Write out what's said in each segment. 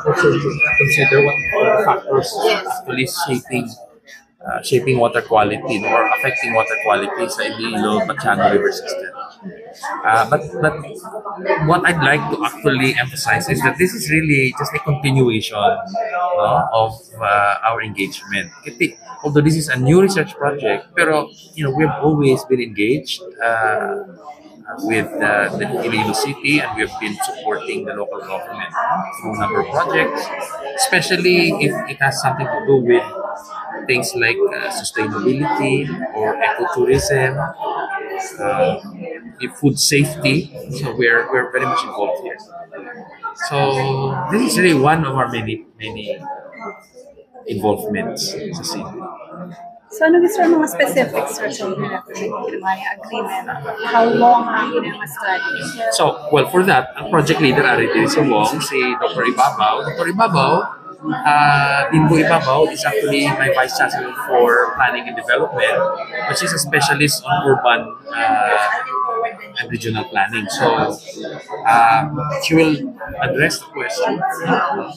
Also consider what factors actually shaping water quality, no, or affecting water quality sa Iloilo Pachano River system. But what I'd like to actually emphasize is that this is really just a continuation, no, of our engagement. Although this is a new research project, pero we've always been engaged with the Iloilo City, and we've been supporting the local government through a number of projects, especially if it has something to do with things like sustainability or ecotourism, food safety. So we're very much involved here. So this is really one of our many involvements sa city. So ano gusto mga specifics or something na agreement? How long ang mga study? So, well, for that, ang project leader ari diri sa Wong, si Dr. Ibabaw. Dr. Ibabaw, Binbo Ibabaw is actually my vice chancellor for planning and development, but she's a specialist on urban and regional planning. So she will address the question.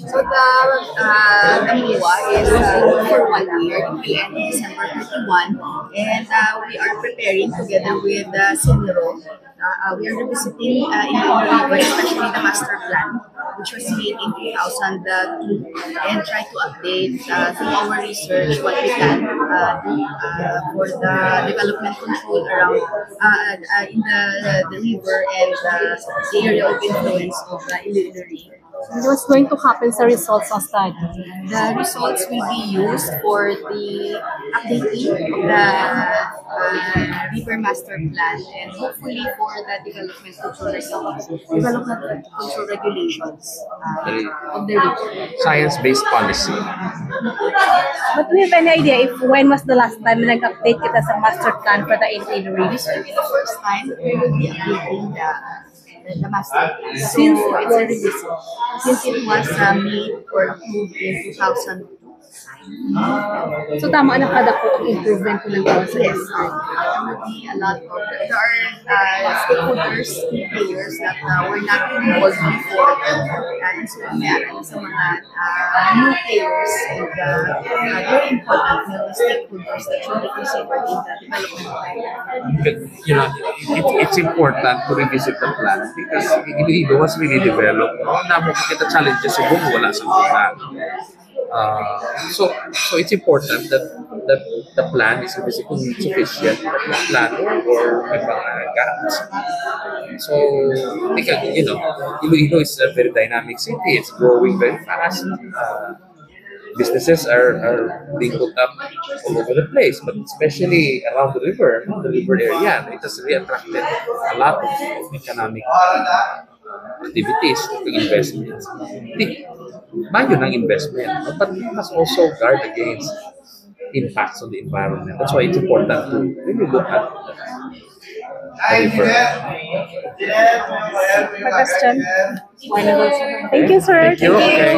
So the MUA is for 1 year, it will end December 31, and we are preparing together with Sinro. We are revisiting in Iloilo, especially the master plan, which was made in 2002, and try to update through our research what we can do for the development control around in the river and the area of influence of the Iloilo River. What's going to happen sa results of study? The results will be used for the updating of the river master plan, and hopefully for the development control regulations of the river. Science-based policy. But do you have any idea if when was the last time na nag-update kita sa master plan for the Iloilo River? This will be the first time we will be updating the master plan. Since It was made or approved in 2002. So tama na kada po ang improvement ko ng process. Yes, there will be a lot of, there are stakeholders, players that were not involved before, and so meron sa mga new players, and very important stakeholders that should be considered in the development plan. It's important to revisit the plan because Iloilo was really developed. Damo kita challenges sa buong wala sa plan. So it's important that the plan is sufficient plan or may mga gaps. So because Iloilo is a very dynamic city. It's growing very fast. Businesses are being put up all over the place, but especially around the river area. It has really attracted a lot of economic activities, investments. Mayo ng investment, but we must also guard against impacts on the environment. That's why it's important to really look at the river. Question? Thank you, sir. Thank you. Okay.